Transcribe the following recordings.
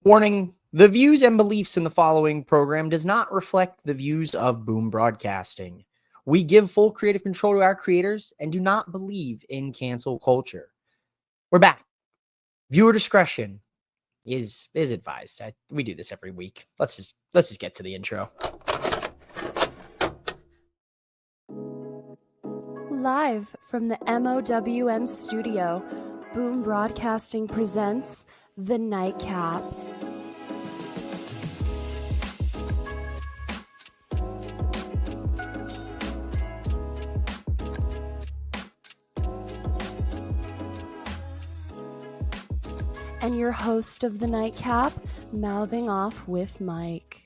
Warning, the views and beliefs in the following program does not reflect the views of Boom Broadcasting. We give full creative control to our creators and do not believe in cancel culture. We're back. Viewer discretion is advised. We do this every week. Let's just get to the intro. Live from the MOWM studio, Boom Broadcasting presents The Nightcap. And your host of The Nightcap, mouthing off with Mike.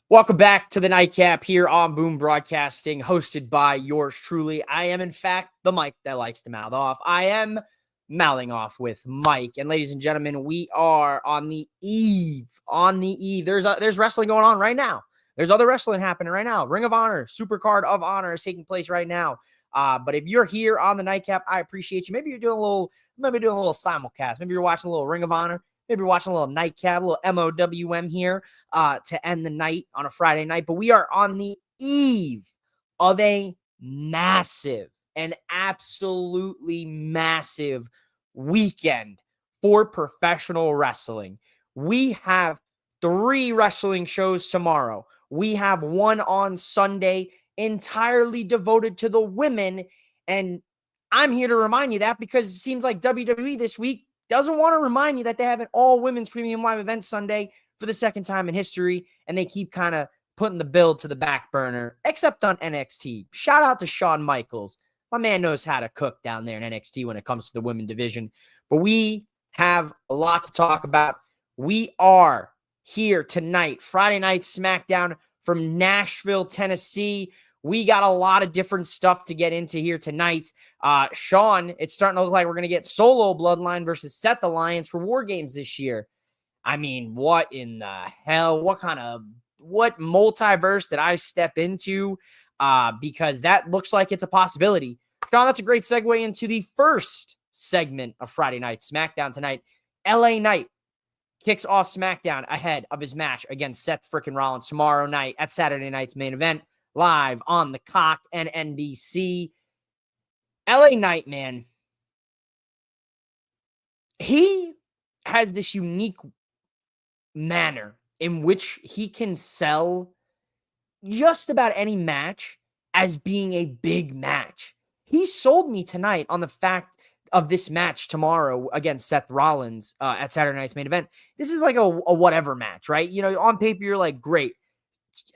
Welcome back to The Nightcap here on Boom Broadcasting, hosted by yours truly. I am, in fact, the Mike that likes to mouth off. I am mouthing off with Mike. And ladies and gentlemen, we are on the eve. There's wrestling going on right now. There's other wrestling happening right now. Ring of Honor, Supercard of Honor is taking place right now. But if you're here on the Nightcap, I appreciate you. Maybe you're doing a little simulcast. Maybe you're watching a little Ring of Honor. Maybe you're watching a little Nightcap, a little MOWM here to end the night on a Friday night. But we are on the eve of a massive and absolutely massive weekend for professional wrestling. We have 3 wrestling shows tomorrow. We have one on Sunday entirely devoted to the women. And I'm here to remind you that because it seems like WWE this week doesn't want to remind you that they have an all-women's premium live event Sunday for the second time in history, and they keep kind of putting the build to the back burner, except on NXT. Shout out to Shawn Michaels. My man knows how to cook down there in NXT when it comes to the women division. But we have a lot to talk about. We are here tonight, Friday Night SmackDown from Nashville, Tennessee. We got a lot of different stuff to get into here tonight. Sean, it's starting to look like we're going to get Solo Bloodline versus Seth Alliance for War Games this year. I mean, what in the hell? What multiverse did I step into? Because that looks like it's a possibility. Sean, that's a great segue into the first segment of Friday Night SmackDown tonight. LA Knight kicks off SmackDown ahead of his match against Seth frickin' Rollins tomorrow night at Saturday night's main event, live on the Cock and NBC. LA Knight, man, he has this unique manner in which he can sell just about any match as being a big match. He sold me tonight on the fact of this match tomorrow against Seth Rollins at Saturday night's main event. This is like a whatever match, right? You know, on paper, you're like, great.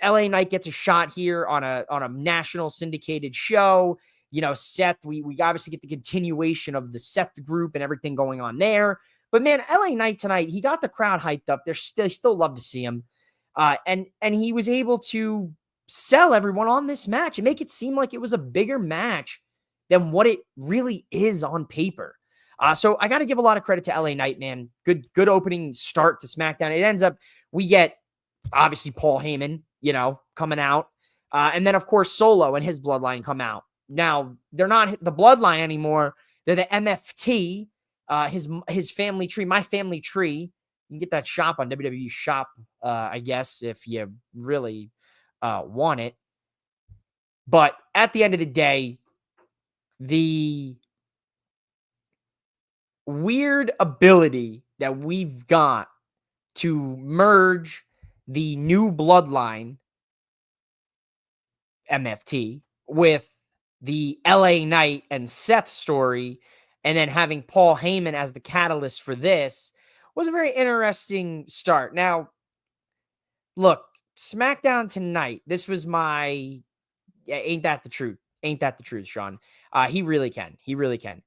LA Knight gets a shot here on a national syndicated show. You know, Seth, we obviously get the continuation of the Seth group and everything going on there. But man, LA Knight tonight, he got the crowd hyped up. They still love to see him. And he was able to sell everyone on this match and make it seem like it was a bigger match than what it really is on paper. So I got to give a lot of credit to LA Knight, man. Good opening start to SmackDown. It ends up, we get obviously Paul Heyman, you know, coming out. And then, of course, Solo and his bloodline come out. Now, they're not the bloodline anymore. They're the MFT, his family tree, my family tree. You can get that shop on WWE Shop, I guess, if you really want it. But at the end of the day, the weird ability that we've got to merge the new bloodline, MFT, with the LA Knight and Seth story, and then having Paul Heyman as the catalyst for this was a very interesting start. Now, look, SmackDown tonight, this was ain't that the truth? Ain't that the truth, Sean? He really can. He really can.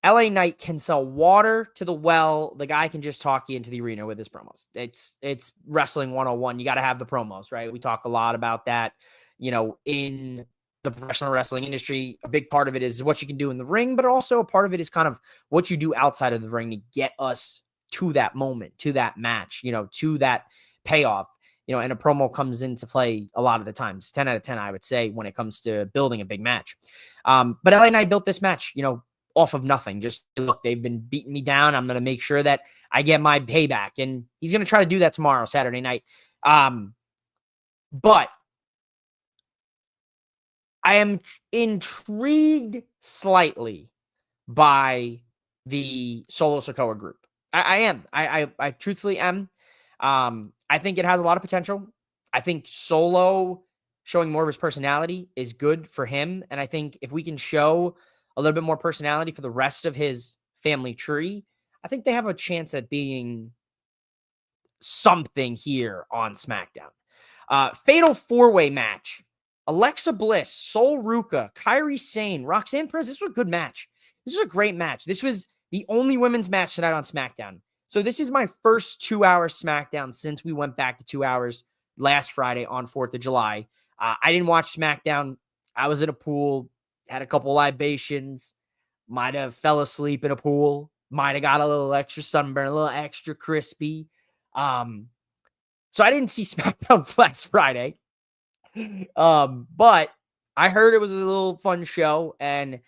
LA Knight can sell water to the well. The guy can just talk you into the arena with his promos. It's wrestling 101. You got to have the promos, right? We talk a lot about that, you know, in the professional wrestling industry. A big part of it is what you can do in the ring, but also a part of it is kind of what you do outside of the ring to get us to that moment, to that match, you know, to that payoff. You know, and a promo comes into play a lot of the times. 10 out of 10, I would say, when it comes to building a big match. But LA Knight built this match, you know, off of nothing. Just look, they've been beating me down. I'm going to make sure that I get my payback. And he's going to try to do that tomorrow, Saturday night. But I am intrigued slightly by the Solo Sikoa group. I am. I truthfully am. I think it has a lot of potential. I think Solo showing more of his personality is good for him. And I think if we can show a little bit more personality for the rest of his family tree, I think they have a chance at being something here on SmackDown. Fatal 4-way match. Alexa Bliss, Sol Ruka, Kairi Sane, Roxanne Perez. This was a good match. This was a great match. This was the only women's match tonight on SmackDown. So this is my first 2-hour SmackDown since we went back to 2 hours last Friday on 4th of July. I didn't watch SmackDown. I was in a pool, had a couple libations, might have fell asleep in a pool, might have got a little extra sunburn, a little extra crispy. So I didn't see SmackDown last Friday. But I heard it was a little fun show, and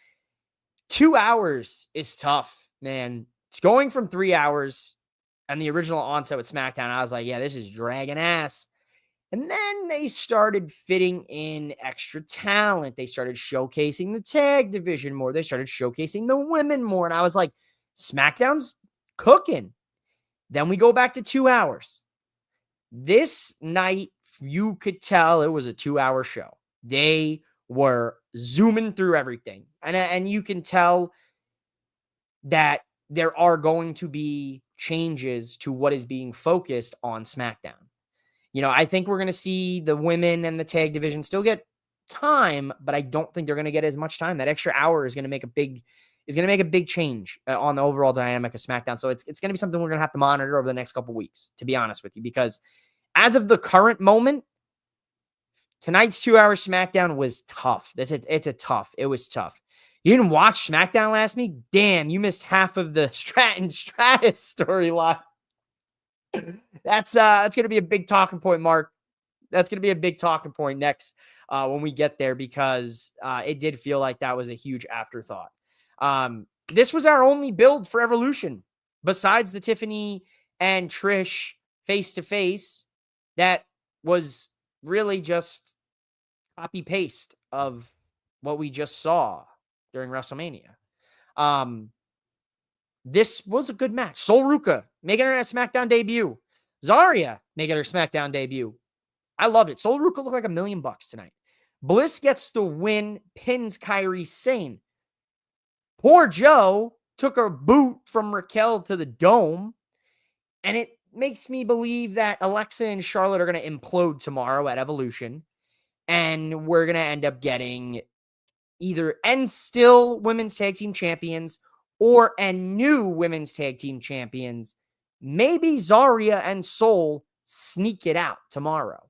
2 hours is tough, man. It's going from 3 hours and the original onset with SmackDown. I was like, yeah, this is dragging ass. And then they started fitting in extra talent. They started showcasing the tag division more. They started showcasing the women more. And I was like, SmackDown's cooking. Then we go back to 2 hours. This night, you could tell it was a 2-hour show. They were zooming through everything. And you can tell that there are going to be changes to what is being focused on SmackDown. You know, I think we're going to see the women and the tag division still get time, but I don't think they're going to get as much time. That extra hour is going to make a big change on the overall dynamic of SmackDown. So it's going to be something we're going to have to monitor over the next couple weeks, to be honest with you, because as of the current moment, tonight's 2-hour SmackDown was tough. It was tough. You didn't watch SmackDown last week? Damn, you missed half of the Stratton Stratus storyline. That's going to be a big talking point, Mark. That's going to be a big talking point next when we get there, because it did feel like that was a huge afterthought. This was our only build for Evolution, besides the Tiffany and Trish face-to-face. That was really just copy-paste of what we just saw during WrestleMania. This was a good match. Sol Ruka making her SmackDown debut. Zarya making her SmackDown debut. I love it. Sol Ruka looked like $1 million tonight. Bliss gets the win, pins Kairi Sane. Poor Joe took her boot from Raquel to the dome, and it makes me believe that Alexa and Charlotte are going to implode tomorrow at Evolution, and we're going to end up getting either still women's tag team champions or new women's tag team champions. Maybe Zarya and Sol sneak it out tomorrow.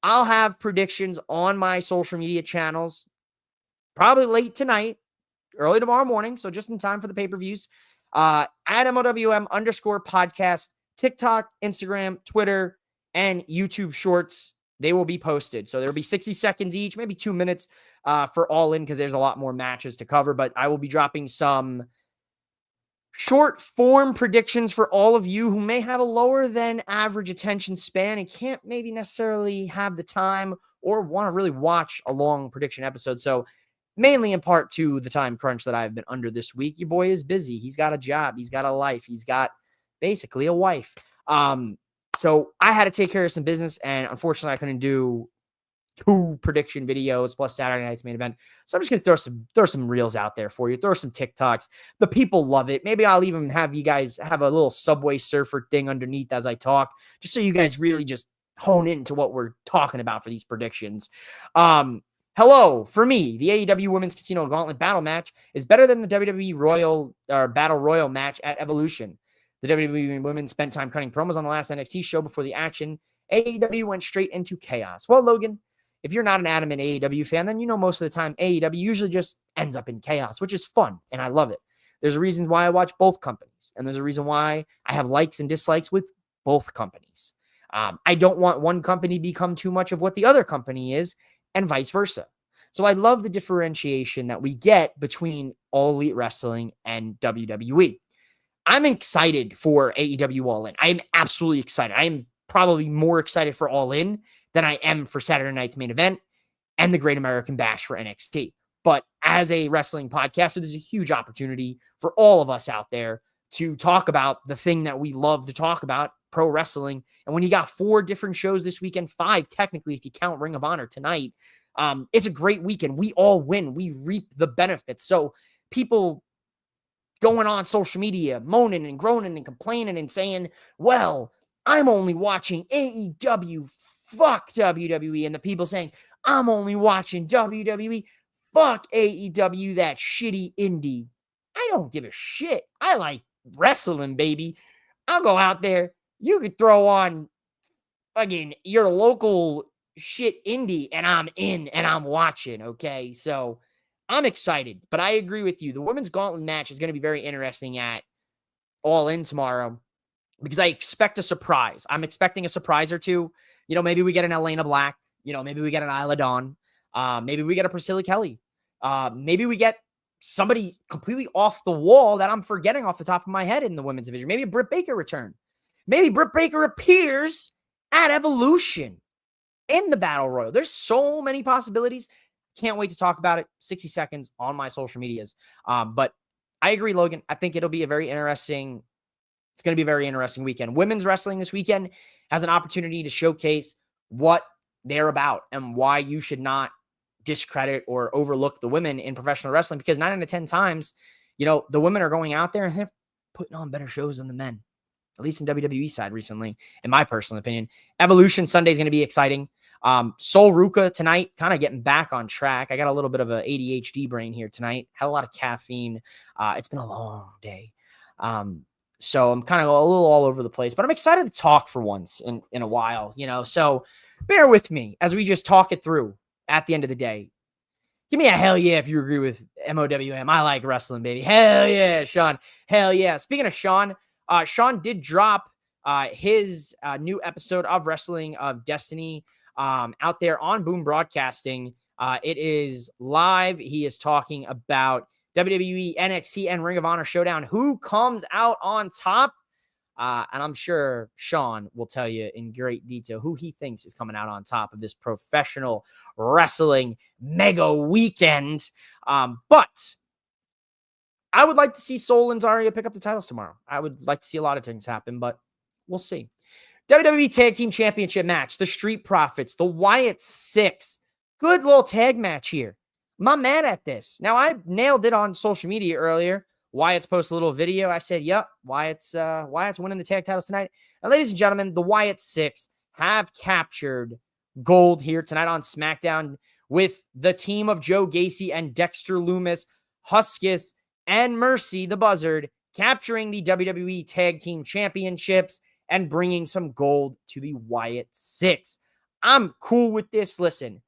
I'll have predictions on my social media channels probably late tonight, early tomorrow morning, so just in time for the pay-per-views. At MLWM_podcast, TikTok, Instagram, Twitter, and YouTube Shorts. They will be posted. So there'll be 60 seconds each, maybe 2 minutes for All In, because there's a lot more matches to cover. But I will be dropping some short form predictions for all of you who may have a lower than average attention span and can't maybe necessarily have the time or want to really watch a long prediction episode. So mainly in part to the time crunch that I've been under this week. Your boy is busy. He's got a job. He's got a life. He's got basically a wife. So I had to take care of some business, and unfortunately I couldn't do 2 prediction videos plus Saturday night's main event. So I'm just going to throw some reels out there for you. Throw some TikToks. The people love it. Maybe I'll even have you guys have a little Subway Surfer thing underneath as I talk, just so you guys really just hone into what we're talking about for these predictions. Hello, for me, the AEW Women's Casino Gauntlet Battle match is better than the WWE Royal or Battle Royal match at Evolution. The WWE women spent time cutting promos on the last NXT show before the action. AEW went straight into chaos. Well, Logan, if you're not an adamant AEW fan, then you know most of the time AEW usually just ends up in chaos, which is fun, and I love it. There's a reason why I watch both companies, and there's a reason why I have likes and dislikes with both companies. I don't want one company to become too much of what the other company is, and vice versa. So I love the differentiation that we get between All Elite Wrestling and WWE. I'm excited for AEW All In. I am absolutely excited. I am probably more excited for All In than I am for Saturday night's main event and the Great American Bash for NXT. But as a wrestling podcaster, there's a huge opportunity for all of us out there to talk about the thing that we love to talk about, pro wrestling. And when you got 4 different shows this weekend, 5 technically, if you count Ring of Honor tonight, it's a great weekend. We all win. We reap the benefits. So people going on social media, moaning and groaning and complaining and saying, well, I'm only watching AEW, fuck WWE. And the people saying, I'm only watching WWE, fuck AEW, that shitty indie. I don't give a shit. I like wrestling, baby. I'll go out there. You could throw on again your local shit indie and I'm in and I'm watching, okay? So I'm excited, but I agree with you. The women's gauntlet match is going to be very interesting at All In tomorrow because I expect a surprise. I'm expecting a surprise or two. You know, maybe we get an Elena Black. You know, maybe we get an Isla Dawn. Maybe we get a Priscilla Kelly. Maybe we get somebody completely off the wall that I'm forgetting off the top of my head in the women's division. Maybe a Britt Baker return. Maybe Britt Baker appears at Evolution in the Battle Royal. There's so many possibilities. Can't wait to talk about it. 60 seconds on my social medias. But I agree, Logan. I think it'll be a very interesting. It's going to be a very interesting weekend. Women's wrestling this weekend has an opportunity to showcase what they're about and why you should not discredit or overlook the women in professional wrestling, because 9 out of 10 times, you know, the women are going out there and they're putting on better shows than the men, at least in WWE side recently, in my personal opinion. Evolution Sunday is going to be exciting. Sol Ruka tonight, kind of getting back on track. I got a little bit of a ADHD brain here tonight. Had a lot of caffeine. It's been a long day. So I'm kind of a little all over the place, but I'm excited to talk for once in a while, you know, so bear with me as we just talk it through at the end of the day. Give me a hell yeah if you agree with MOWM. I like wrestling, baby. Hell yeah, Sean. Hell yeah. Speaking of Sean, Sean did drop his new episode of Wrestling of Destiny out there on Boom Broadcasting. It is live. He is talking about WWE, NXT, and Ring of Honor Showdown. Who comes out on top? And I'm sure Sean will tell you in great detail who he thinks is coming out on top of this professional wrestling mega weekend. But I would like to see Sol and Zarya pick up the titles tomorrow. I would like to see a lot of things happen, but we'll see. WWE Tag Team Championship match. The Street Profits, the Wyatt Six. Good little tag match here. I'm not mad at this. Now, I nailed it on social media earlier. Wyatt's posted a little video. I said, yep, Wyatt's winning the tag titles tonight. And ladies and gentlemen, the Wyatt Six have captured gold here tonight on SmackDown with the team of Joe Gacy and Dexter Lumis, Huskus, and Mercy the Buzzard capturing the WWE Tag Team Championships and bringing some gold to the Wyatt Six. I'm cool with this. Listen,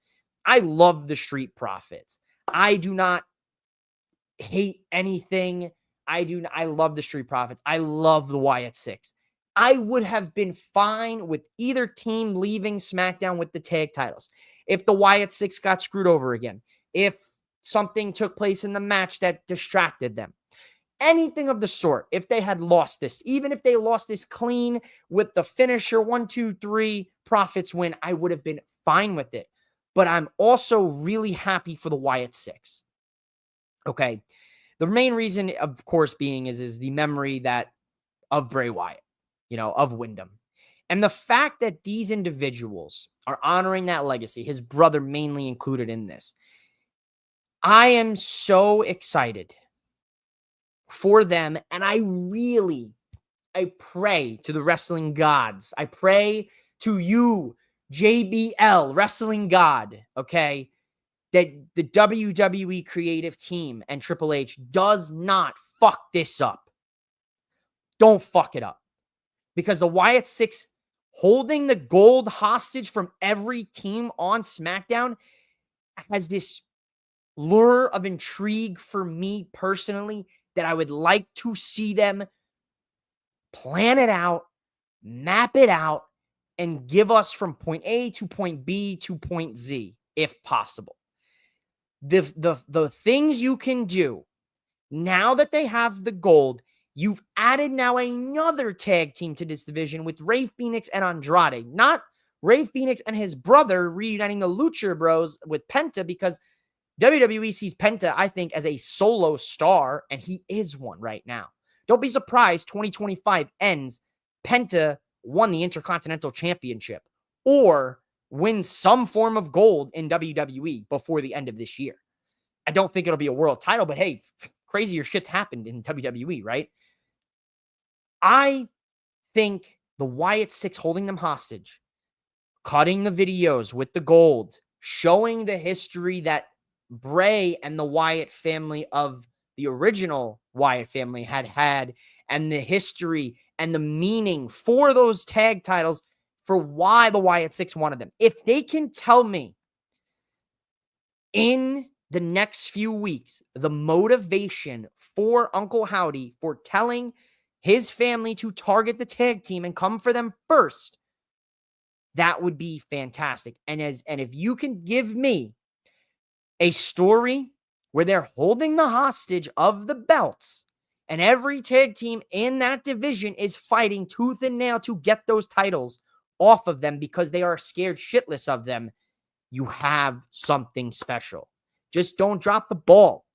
I love the Street Profits. I do not hate anything. I love the Street Profits. I love the Wyatt Six. I would have been fine with either team leaving SmackDown with the tag titles. If the Wyatt Six got screwed over again, if something took place in the match that distracted them, anything of the sort, if they had lost this, even if they lost this clean with the finisher 1, 2, 3 Profits win, I would have been fine with it. But I'm also really happy for the Wyatt Six. Okay. The main reason, of course, being is the memory that of Bray Wyatt, you know, of Wyndham. And the fact that these individuals are honoring that legacy, his brother mainly included in this. I am so excited for them. And I pray to the wrestling gods. I pray to you, JBL, wrestling god, okay, that the WWE creative team and Triple H does not fuck this up. Don't fuck it up. Because the Wyatt Six holding the gold hostage from every team on SmackDown has this lure of intrigue for me personally that I would like to see them plan it out, map it out, and give us from point A to point B to point Z, if possible. The things you can do Now that they have the gold, you've added now another tag team to this division with Rey Fenix and Andrade. Not Rey Fenix and his brother reuniting the Lucha Bros with Penta, because WWE sees Penta, I think, as a solo star, and he is one right now. Don't be surprised 2025 ends, Penta won the Intercontinental Championship or wins some form of gold in WWE before the end of this year. I don't think it'll be a world title, but hey, crazier shit's happened in WWE, right? I think the Wyatt Six holding them hostage, cutting the videos with the gold, showing the history that Bray and the Wyatt family of the original Wyatt family had, and the history and the meaning for those tag titles, for why the Wyatt Six wanted them. If they can tell me in the next few weeks the motivation for Uncle Howdy for telling his family to target the tag team and come for them first, that would be fantastic. And if you can give me a story where they're holding the hostage of the belts and every tag team in that division is fighting tooth and nail to get those titles off of them because they are scared shitless of them, you have something special. Just don't drop the ball.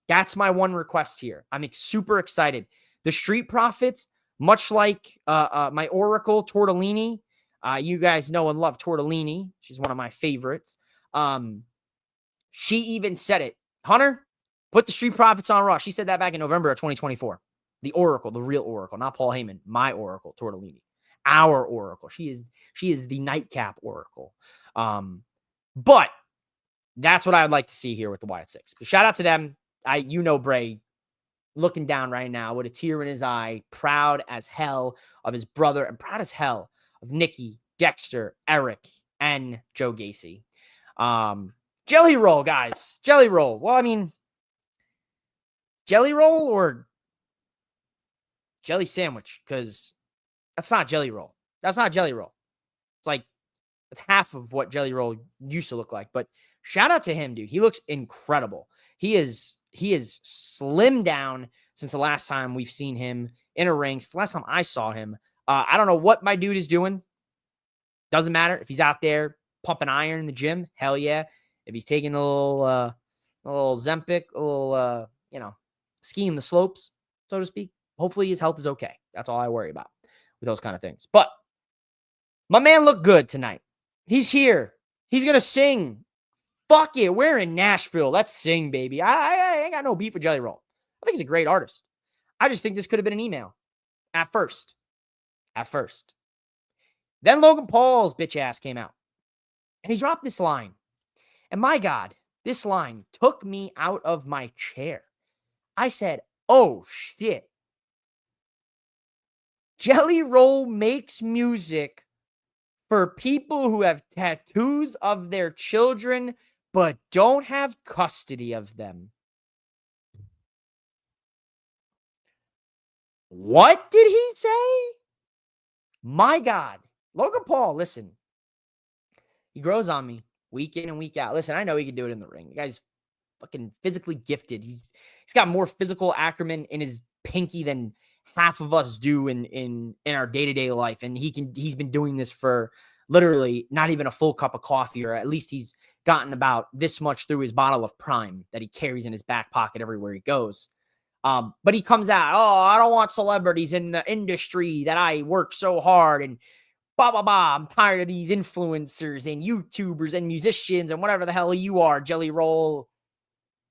That's my one request here. I'm super excited. The Street Profits, much like my Oracle, Tortellini, you guys know and love Tortellini. She's one of my favorites. She even said it. Hunter, put the Street Profits on Raw. She said that back in November of 2024. The Oracle, the real Oracle, not Paul Heyman. My Oracle, Tortellini. Our Oracle. She is the Nightcap Oracle. But that's what I'd like to see here with the Wyatt Six. But shout out to them. Bray looking down right now with a tear in his eye, proud as hell of his brother and proud as hell of Nikki, Dexter, Eric, and Joe Gacy. Jelly roll, guys. Jelly roll. Well, I mean, jelly roll or jelly sandwich, because that's not jelly roll. That's not jelly roll. It's half of what jelly roll used to look like. But shout out to him, dude. He looks incredible. He is slimmed down since the last time we've seen him in a ring. Since the last time I saw him. I don't know what my dude is doing. Doesn't matter. If he's out there pumping iron in the gym, hell yeah. If he's taking a little Zempic, a little, skiing the slopes, so to speak, hopefully his health is okay. That's all I worry about with those kind of things. But my man looked good tonight. He's here. He's going to sing. Fuck it. We're in Nashville. Let's sing, baby. I ain't got no beef with Jelly Roll. I think he's a great artist. I just think this could have been an email. At first. Then Logan Paul's bitch ass came out. And he dropped this line. And my God, this line took me out of my chair. I said, oh shit. Jelly Roll makes music for people who have tattoos of their children but don't have custody of them. What did he say? My God. Logan Paul, listen. He grows on me week in and week out. Listen, I know he can do it in the ring. The guy's fucking physically gifted. He's got more physical acumen in his pinky than half of us do in our day-to-day life. And he's been doing this for literally not even a full cup of coffee, or at least he's gotten about this much through his bottle of Prime that he carries in his back pocket everywhere he goes. But he comes out, oh, I don't want celebrities in the industry that I work so hard and blah, blah, blah. I'm tired of these influencers and YouTubers and musicians and whatever the hell you are, Jelly Roll.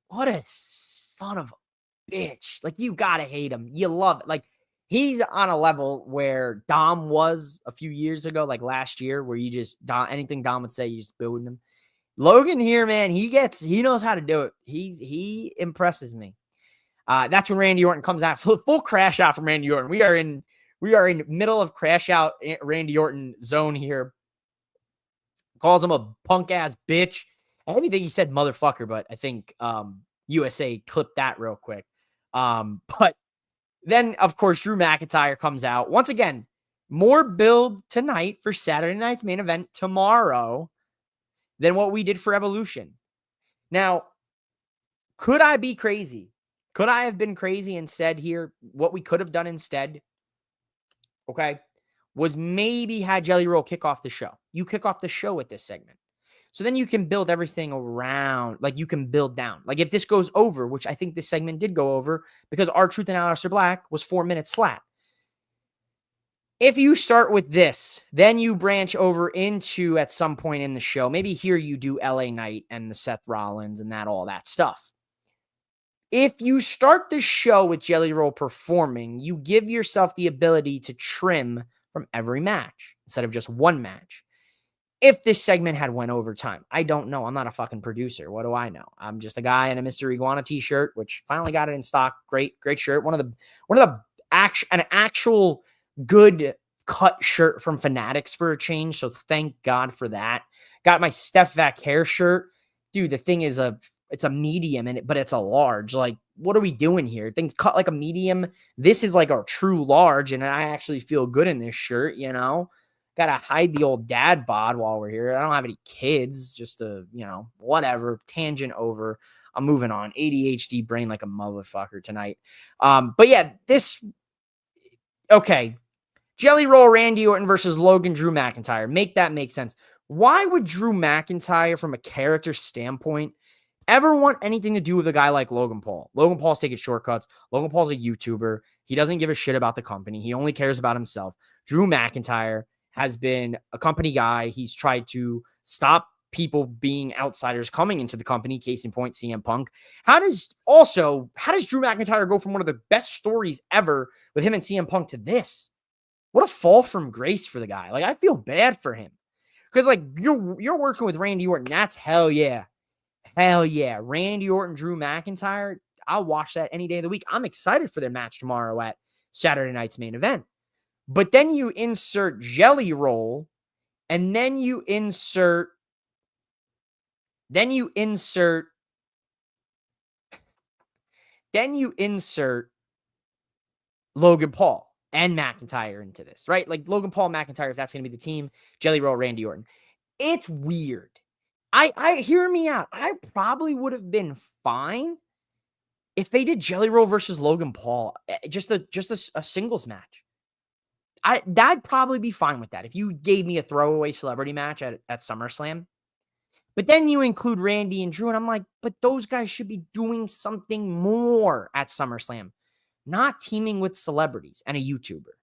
What a son of a bitch. Like, you gotta hate him. You love it. Like, he's on a level where Dom was a few years ago, like last year, where you just, anything Dom would say, you just booed him. Logan here, man, he knows how to do it. He impresses me. That's when Randy Orton comes out. Full crash out from Randy Orton. We are in middle of crash out Randy Orton zone here. Calls him a punk ass bitch. I don't even think he said motherfucker, but I think USA clipped that real quick. But then, of course, Drew McIntyre comes out. Once again, more build tonight for Saturday night's main event tomorrow than what we did for Evolution. Now, could I be crazy Could I have been crazy and said here what we could have done instead? Okay. Was maybe had Jelly Roll kick off the show. You kick off the show with this segment. So then you can build everything around, like you can build down. Like if this goes over, which I think this segment did go over because R-Truth and Aleister Black was 4 minutes flat. If you start with this, then you branch over into at some point in the show, maybe here you do LA Knight and the Seth Rollins and all that stuff. If you start the show with Jelly Roll performing, you give yourself the ability to trim from every match instead of just one match. If this segment had went overtime, I don't know. I'm not a fucking producer. What do I know? I'm just a guy in a Mr. Iguana t-shirt, which finally got it in stock. Great shirt. One of the actual good cut shirt from Fanatics for a change. So thank God for that. Got my Steph Vac hair shirt. Dude, the thing is it's a medium but it's a large. Like, what are we doing here? Things cut like a medium. This is like a true large, and I actually feel good in this shirt, you know? Got to hide the old dad bod while we're here. I don't have any kids, just whatever. Tangent over. I'm moving on. ADHD brain like a motherfucker tonight. But yeah, okay. Jelly Roll Randy Orton versus Logan Drew McIntyre. Make that make sense. Why would Drew McIntyre, from a character standpoint, ever want anything to do with a guy like Logan Paul? Logan Paul's taking shortcuts. Logan Paul's a YouTuber. He doesn't give a shit about the company. He only cares about himself. Drew McIntyre has been a company guy. He's tried to stop people being outsiders coming into the company. Case in point, CM Punk. How does Drew McIntyre go from one of the best stories ever with him and CM Punk to this? What a fall from grace for the guy. Like, I feel bad for him. Because, like, you're working with Randy Orton. That's hell yeah. Hell yeah. Randy Orton, Drew McIntyre. I'll watch that any day of the week. I'm excited for their match tomorrow at Saturday night's main event. But then you insert Jelly Roll, and then you insert Logan Paul and McIntyre into this, right? Like Logan Paul, McIntyre, if that's going to be the team, Jelly Roll, Randy Orton. It's weird. I hear me out. I probably would have been fine if they did Jelly Roll versus Logan Paul, just a singles match. I'd probably be fine with that if you gave me a throwaway celebrity match at SummerSlam. But then you include Randy and Drew, and I'm like, but those guys should be doing something more at SummerSlam, not teaming with celebrities and a YouTuber.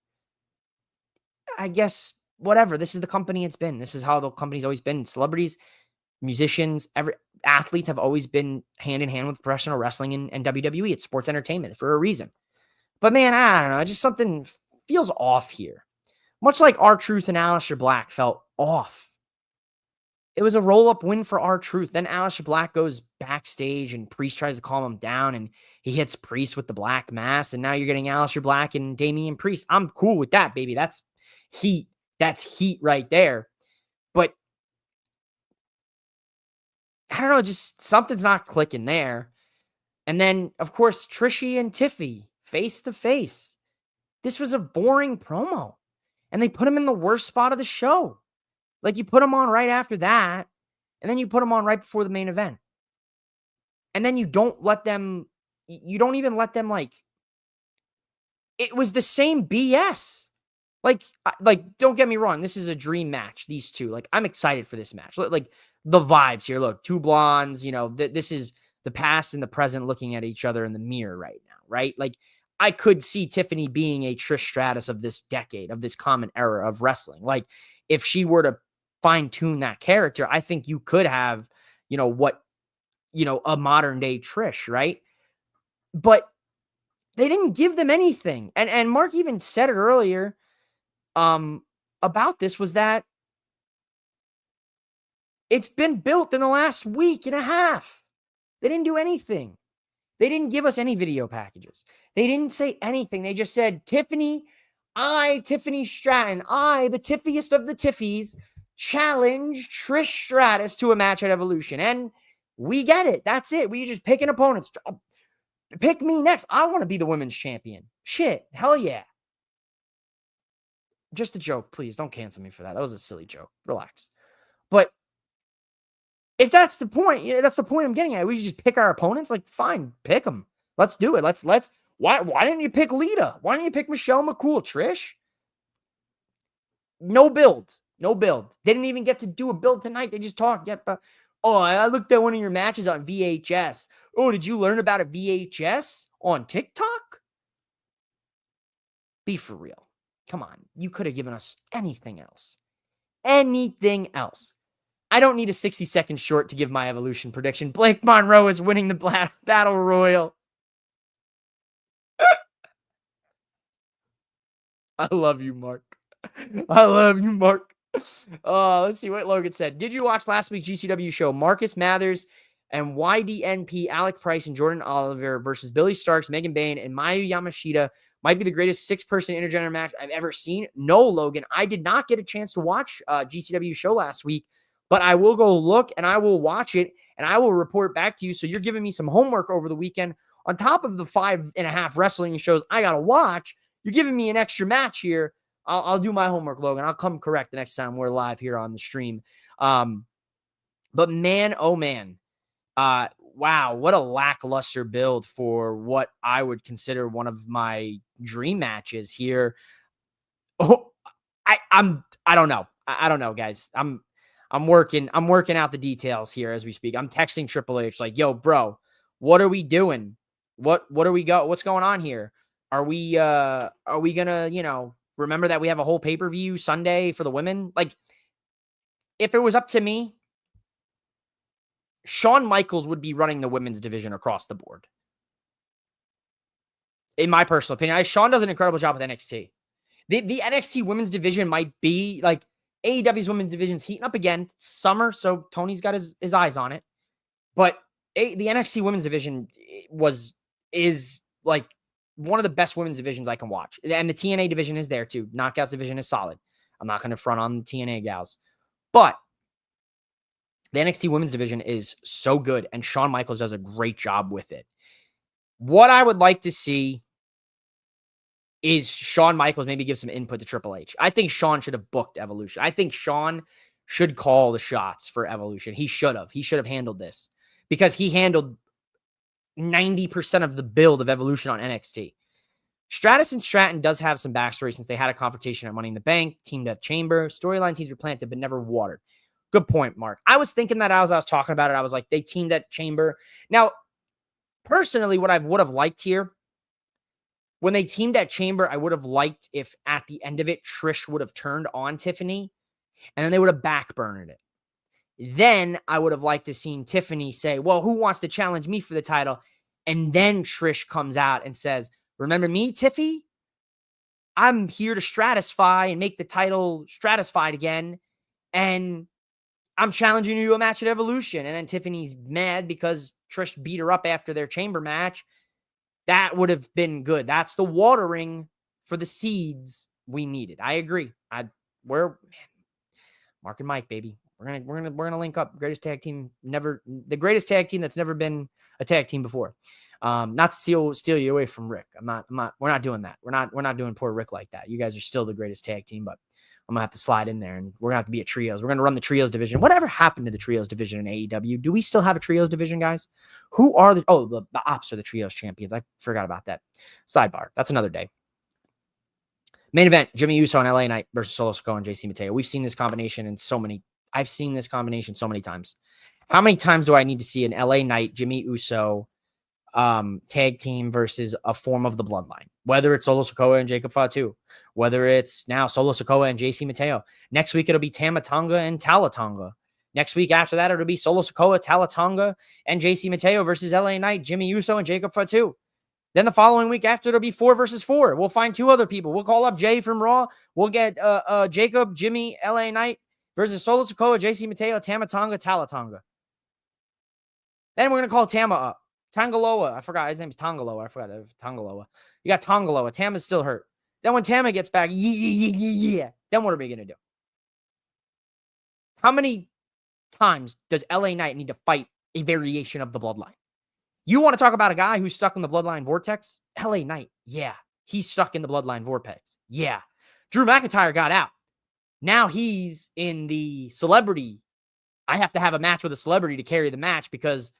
I guess, whatever. This is the company it's been. This is how the company's always been. Celebrities, musicians, athletes have always been hand in hand with professional wrestling and WWE. It's sports entertainment for a reason. But man, I don't know. Just something feels off here. Much like R-Truth and Aleister Black felt off. It was a roll-up win for R-Truth. Then Aleister Black goes backstage and Priest tries to calm him down and he hits Priest with the black mass. And now you're getting Aleister Black and Damian Priest. I'm cool with that, baby. That's heat. That's heat right there. But I don't know, just something's not clicking there. And then, of course, Trishy and Tiffy face to face. This was a boring promo. And they put him in the worst spot of the show. Like, you put him on right after that, and then you put him on right before the main event. And then you don't even let them, like, it was the same BS. Like, don't get me wrong. This is a dream match, these two. Like, I'm excited for this match. Like, the vibes here. Look, two blondes, this is the past and the present looking at each other in the mirror right now, right? Like, I could see Tiffany being a Trish Stratus of this decade, of this common era of wrestling. Like, if she were to fine-tune that character, I think you could have, a modern day Trish, right? But they didn't give them anything. And Mark even said it earlier about this, was that it's been built in the last week and a half. They didn't do anything. They didn't give us any video packages. They didn't say anything. They just said, Tiffany Stratton, the tiffiest of the tiffies, challenge Trish Stratus to a match at Evolution. And we get it. That's it. We just picking opponents. Pick me next. I want to be the women's champion. Shit. Hell yeah. Just a joke. Please don't cancel me for that. That was a silly joke. Relax. But if that's the point, that's the point I'm getting at. We just pick our opponents. Like, fine, pick them. Let's do it. Let's why didn't you pick Lita? Why didn't you pick Michelle McCool, Trish? No build. No build. They didn't even get to do a build tonight. They just talked. Oh, I looked at one of your matches on VHS. Oh, did you learn about a VHS on TikTok? Be for real. Come on. You could have given us anything else. Anything else. I don't need a 60-second short to give my Evolution prediction. Blake Monroe is winning the Battle Royal. I love you, Mark. I love you, Mark. Let's see what Logan said. Did you watch last week's GCW show? Marcus Mathers and YDNP, Alec Price and Jordan Oliver versus Billy Starks, Megan Bain, and Mayu Yamashita might be the greatest 6-person intergender match I've ever seen. No, Logan, I did not get a chance to watch GCW show last week, but I will go look and I will watch it and I will report back to you. So you're giving me some homework over the weekend on top of the 5.5 wrestling shows I got to watch. You're giving me an extra match here. I'll do my homework, Logan. I'll come correct the next time we're live here on the stream. But man, oh man. Wow, what a lackluster build for what I would consider one of my dream matches here. Oh, I don't know. I don't know, guys. I'm working out the details here as we speak. I'm texting Triple H like, yo, bro, what are we doing? What's going on here? Are we gonna, remember that we have a whole pay-per-view Sunday for the women? Like, if it was up to me, Shawn Michaels would be running the women's division across the board. In my personal opinion, Shawn does an incredible job with NXT. The NXT women's division might be like AEW's women's division's heating up again. Summer, so Tony's got his eyes on it. But the NXT women's division is like one of the best women's divisions I can watch. And the TNA division is there too. Knockouts division is solid. I'm not going to front on the TNA gals. But the NXT women's division is so good, and Shawn Michaels does a great job with it. What I would like to see is Shawn Michaels maybe give some input to Triple H. I think Shawn should have booked Evolution. I think Shawn should call the shots for Evolution. He should have. He should have handled this because he handled 90% of the build of Evolution on NXT. Stratus and Stratton does have some backstory since they had a confrontation at Money in the Bank, teamed at Chamber. Storyline seeds were planted but never watered. Good point, Mark. I was thinking that as I was talking about it, I was like, they teamed at Chamber. Now, personally, what I would have liked here, when they teamed at Chamber, I would have liked if at the end of it, Trish would have turned on Tiffany, and then they would have backburnered it. Then I would have liked to seen Tiffany say, well, who wants to challenge me for the title? And then Trish comes out and says, remember me, Tiffy? I'm here to stratify and make the title stratified again. And I'm challenging you to a match at Evolution. And then Tiffany's mad because Trish beat her up after their Chamber match. That would have been good. That's the watering for the seeds we needed. I agree. Mark and Mike, baby. We're gonna link up. The greatest tag team that's never been a tag team before. Not to steal you away from Rick. We're not doing that. We're not doing poor Rick like that. You guys are still the greatest tag team, but I'm gonna have to slide in there and we're gonna have to be a trios. We're gonna run the trios division. Whatever happened to the trios division in AEW? Do we still have a trios division, guys? Who are the Ops are the trios champions? I forgot about that. Sidebar. That's another day. Main event: Jimmy Uso and LA Knight versus Solo Sikoa and JC Mateo. We've seen this combination I've seen this combination so many times. How many times do I need to see an LA Knight, Jimmy Uso tag team versus a form of the bloodline? Whether it's Solo Sikoa and Jacob Fatu, whether it's now Solo Sikoa and JC Mateo. Next week, it'll be Tama Tonga and Tala Tonga. Next week after that, it'll be Solo Sikoa, Tala Tonga, and JC Mateo versus LA Knight, Jimmy Uso, and Jacob Fatu. Then the following week after, it'll be 4 versus 4. We'll find 2 other people. We'll call up Jay from Raw. We'll get Jacob, Jimmy, LA Knight versus Solo Sikoa, JC Mateo, Tama Tonga, Tala Tonga. Then we're going to call Tama up. Tangaloa. I forgot. His name's Tangaloa. I forgot. Tangaloa. You got Tangaloa. Tama's still hurt. Then when Tama gets back, yeah. Then what are we going to do? How many times does LA Knight need to fight a variation of the bloodline? You want to talk about a guy who's stuck in the bloodline vortex? LA Knight. Yeah. He's stuck in the bloodline vortex. Yeah. Drew McIntyre got out. Now he's in the celebrity. I have to have a match with a celebrity to carry the match because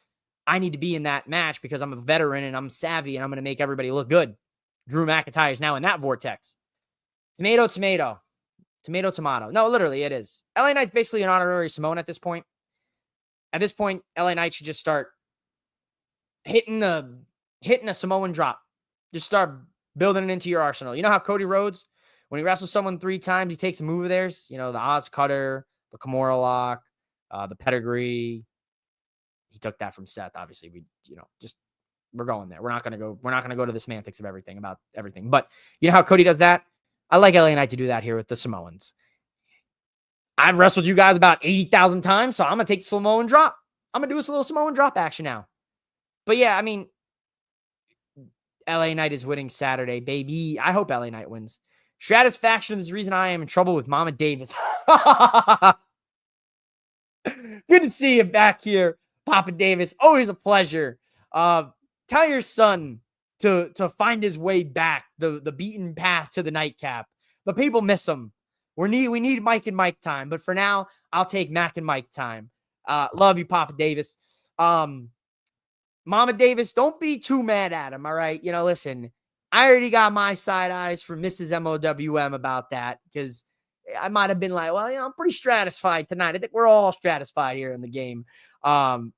I need to be in that match because I'm a veteran and I'm savvy and I'm going to make everybody look good. Drew McIntyre is now in that vortex. Tomato, tomato. Tomato, tomato. No, literally, it is. LA Knight's basically an honorary Samoan at this point. At this point, LA Knight should just start hitting a Samoan drop. Just start building it into your arsenal. You know how Cody Rhodes, when he wrestles someone 3 times, he takes a move of theirs? You know, the Oz Cutter, the Kimura Lock, the Pedigree. He took that from Seth. Obviously, we're going there. We're not going to go to the semantics of everything about everything. But you know how Cody does that? I like LA Knight to do that here with the Samoans. I've wrestled you guys about 80,000 times, so I'm going to take the Samoan drop. I'm going to do a little Samoan drop action now. But yeah, I mean, LA Knight is winning Saturday, baby. I hope LA Knight wins. Stratisfaction is the reason I am in trouble with Mama Davis. Good to see you back here, Papa Davis. Always a pleasure. Tell your son to find his way back, the beaten path to the Nightcap. The people miss him. We need Mike and Mike time. But for now, I'll take Mac and Mike time. Love you, Papa Davis. Mama Davis, don't be too mad at him, all right? Listen, I already got my side eyes from Mrs. MOWM about that because I might have been like, well, I'm pretty stratified tonight. I think we're all stratified here in the game.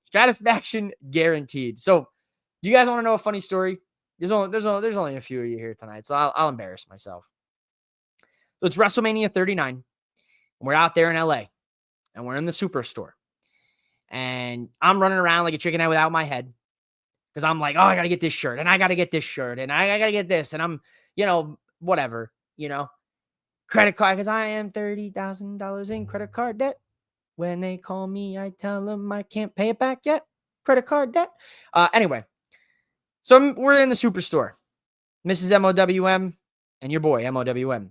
Stratisfaction guaranteed. So, do you guys want to know a funny story? There's only a few of you here tonight, so I'll embarrass myself. So it's WrestleMania 39. And we're out there in LA, and we're in the Superstore, and I'm running around like a chicken head without my head because I'm like, oh, I gotta get this shirt, and I gotta get this shirt, and I gotta get this, and I'm, whatever, credit card because I am $30,000 in credit card debt. When they call me, I tell them I can't pay it back yet. Credit card debt. Anyway. So we're in the Superstore, Mrs. MOWM and your boy MOWM.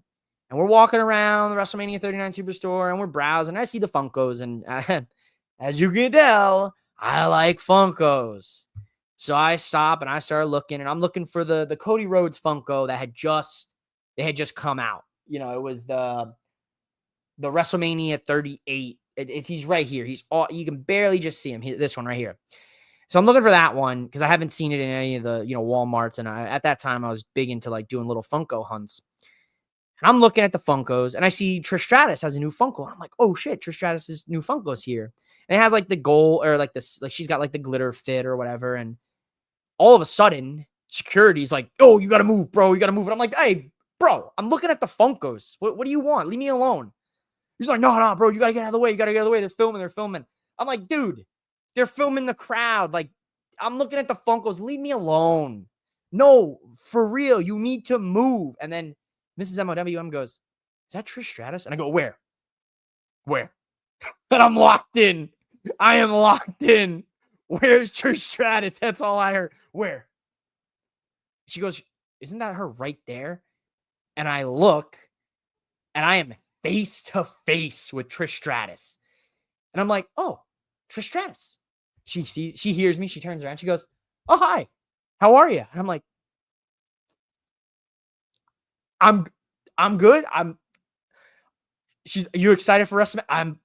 And we're walking around the WrestleMania 39 Superstore and we're browsing. I see the Funkos and as you can tell, I like Funkos. So I stop and I start looking and I'm looking for the Cody Rhodes Funko that had just come out. It was the WrestleMania 38. He's right here. You can barely just see him. This one right here. So I'm looking for that one because I haven't seen it in any of the, Walmarts. And at that time, I was big into like doing little Funko hunts. And I'm looking at the Funkos and I see Trish Stratus has a new Funko. And I'm like, oh shit, Trish Stratus's new Funko's here. And it has like the gold or like this, like she's got like the glitter fit or whatever. And all of a sudden, security's like, oh, you got to move, bro. You got to move. And I'm like, hey, bro, I'm looking at the Funkos. What do you want? Leave me alone. He's like, no, bro, you got to get out of the way. You got to get out of the way. They're filming. I'm like, dude. They're filming the crowd. Like, I'm looking at the Funkos. Leave me alone. No, for real. You need to move. And then Mrs. MOWM goes, is that Trish Stratus? And I go, where? And I'm locked in. I am locked in. Where's Trish Stratus? That's all I heard. Where? She goes, isn't that her right there? And I look, and I am face to face with Trish Stratus. And I'm like, oh, Trish Stratus. She hears me. She turns around. She goes, oh, hi. How are you? And I'm like, I'm good. You excited for us? I'm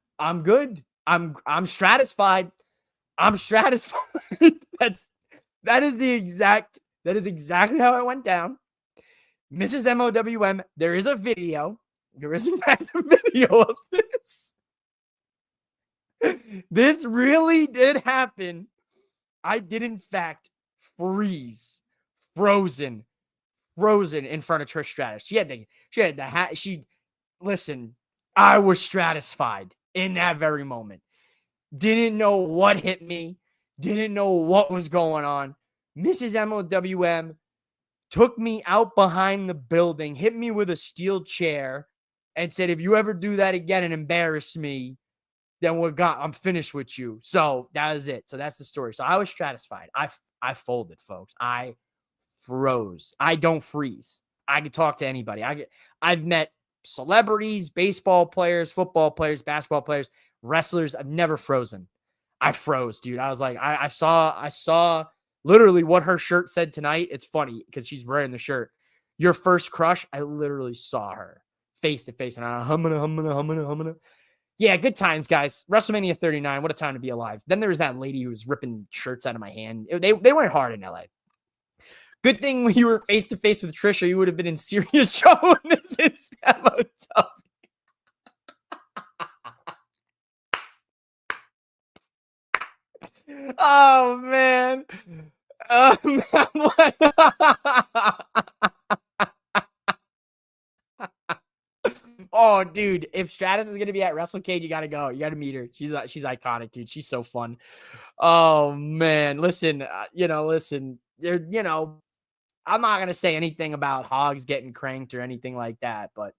good. I'm stratified. I'm stratified. That is exactly how it went down. Mrs. MOWM, there is a video. There is in fact a video of this. This really did happen. I did in fact frozen in front of Trish Stratus. She had the hat. Listen, I was stratified in that very moment. Didn't know what hit me. Didn't know what was going on. Mrs. MOWM took me out behind the building, hit me with a steel chair, and said, if you ever do that again and embarrass me, then I'm finished with you. So that was it. So that's the story. So I was stratified. I folded, folks. I froze. I don't freeze. I can talk to anybody. I've met celebrities, baseball players, football players, basketball players, wrestlers. I've never frozen. I froze, dude. I was like, I saw literally what her shirt said tonight. It's funny because she's wearing the shirt. Your first crush. I literally saw her face to face, and I'm humming. Yeah, good times, guys. WrestleMania 39, what a time to be alive. Then there was that lady who was ripping shirts out of my hand. They went hard in LA. Good thing when you were face to face with Trisha, you would have been in serious trouble when this is MOW. Oh man. What? Oh, dude, if Stratus is gonna be at WrestleCade, you gotta go. You gotta meet her. She's iconic, dude. She's so fun. Oh man, listen, listen. I'm not gonna say anything about Hogs getting cranked or anything like that, but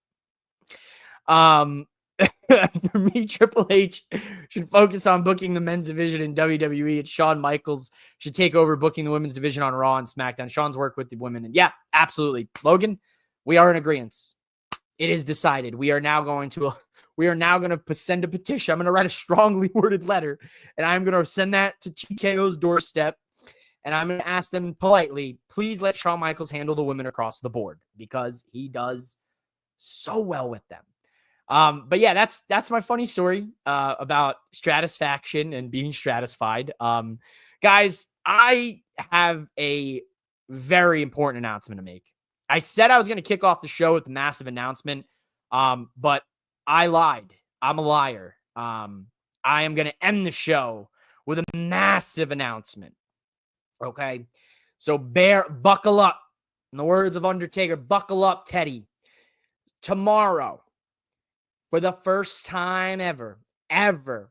for me, Triple H should focus on booking the men's division in WWE. And Shawn Michaels should take over booking the women's division on Raw and SmackDown. Shawn's work with the women, and yeah, absolutely, Logan, we are in agreement. It is decided. We are now going to send a petition. I'm going to write a strongly worded letter, and I'm going to send that to TKO's doorstep. And I'm going to ask them politely, please let Shawn Michaels handle the women across the board because he does so well with them. But yeah, that's my funny story about stratisfaction and being stratified. Guys, I have a very important announcement to make. I said I was going to kick off the show with a massive announcement, but I lied. I'm a liar. I am going to end the show with a massive announcement. Okay, so buckle up. In the words of Undertaker, buckle up, Teddy. Tomorrow, for the first time ever,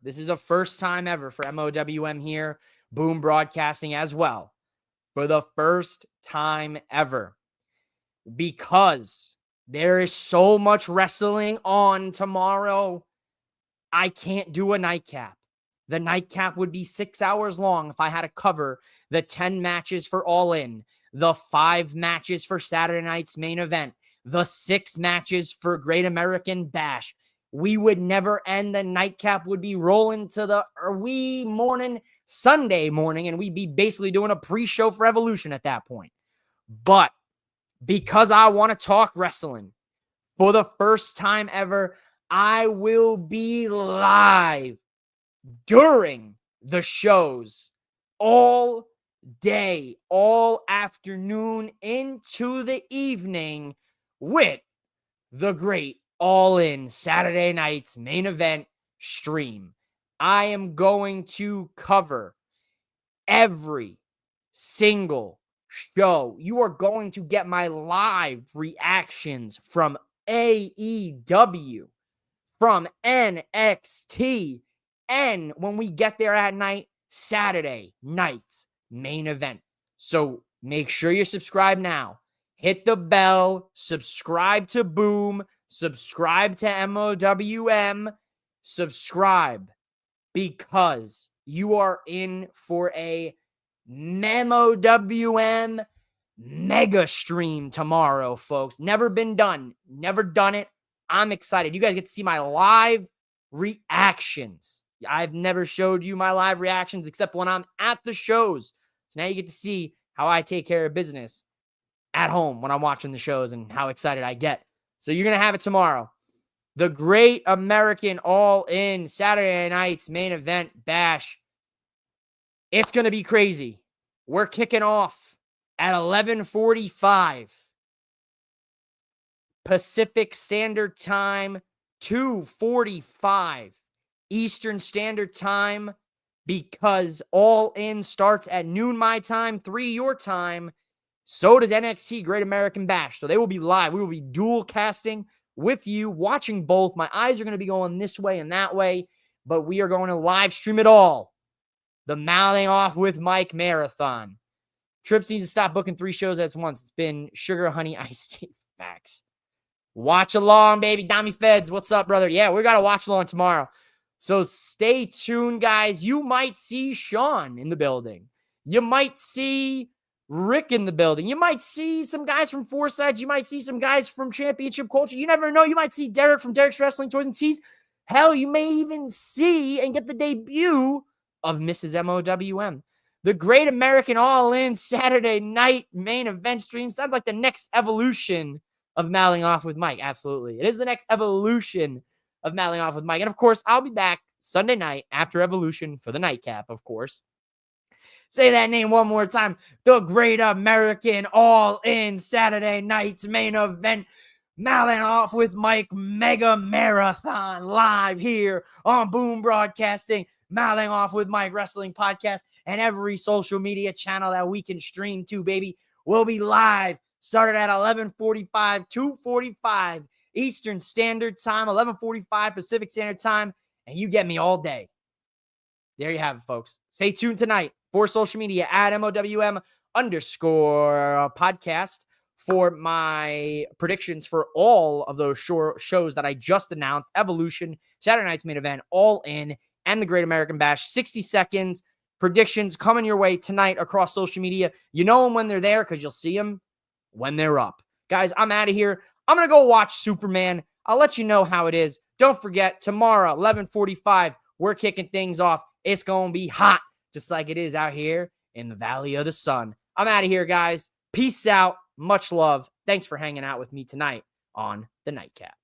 this is a first time ever for MOWM here, Boom Broadcasting as well. For the first time ever, because there is so much wrestling on tomorrow, I can't do a nightcap. The nightcap would be 6 hours long if I had to cover the 10 matches for All In, the 5 matches for Saturday night's main event, the 6 matches for Great American Bash. We would never end. The nightcap would be rolling to the wee morning, Sunday morning, and we'd be basically doing a pre-show for Evolution at that point. But because I want to talk wrestling for the first time ever, I will be live during the shows all day, all afternoon into the evening with the great All In Saturday night's main event stream. I am going to cover every single show. You are going to get my live reactions from AEW, from NXT, and when we get there at night, Saturday night's main event. So make sure you're subscribed now. Hit the bell, subscribe to Boom, subscribe to MOWM, subscribe, because you are in for a MOWM mega stream tomorrow, folks. Never been done. Never done it. I'm excited. You guys get to see my live reactions. I've never showed you my live reactions except when I'm at the shows. So now you get to see how I take care of business at home when I'm watching the shows and how excited I get. So you're going to have it tomorrow. The Great American All In Saturday night's main event bash. It's going to be crazy. We're kicking off at 11:45 Pacific Standard Time, 2:45 Eastern Standard Time, because All In starts at noon my time, 3 your time. So does NXT Great American Bash. So they will be live. We will be dual casting with you, watching both. My eyes are going to be going this way and that way, but we are going to live stream it all. The Mouthing Off with Mike Marathon. Trips needs to stop booking 3 shows at once. It's been Sugar, Honey, Iced Tea. Facts. Watch along, baby. Dami Feds, what's up, brother? Yeah, we got to watch along tomorrow. So stay tuned, guys. You might see Sean in the building. You might see Rick in the building. You might see some guys from Four Sides. You might see some guys from Championship Culture. You never know. You might see Derek from Derek's Wrestling Toys and Tees. Hell, you may even see and get the debut of Mrs. MOWM. The Great American All In Saturday night main event stream sounds like the next evolution of Mouthing Off with Mike. Absolutely. It is the next evolution of Mailing Off with Mike. And of course, I'll be back Sunday night after Evolution for the Nightcap, of course. Say that name one more time. The Great American All-In Saturday Night's Main Event. Mailing Off with Mike Mega Marathon live here on Boom Broadcasting. Mailing Off with Mike Wrestling Podcast and every social media channel that we can stream to, baby. We'll be live. Started at 11:45, 2:45 Eastern Standard Time, 11:45 Pacific Standard Time, and you get me all day. There you have it, folks. Stay tuned tonight for social media at MOWM_podcast for my predictions for all of those shows that I just announced. Evolution, Saturday Night's Main Event, All In, and the Great American Bash. 60 seconds. Predictions coming your way tonight across social media. You know them when they're there because you'll see them when they're up. Guys, I'm out of here. I'm going to go watch Superman. I'll let you know how it is. Don't forget, tomorrow, 11:45, we're kicking things off. It's going to be hot, just like it is out here in the Valley of the Sun. I'm out of here, guys. Peace out. Much love. Thanks for hanging out with me tonight on the Nightcap.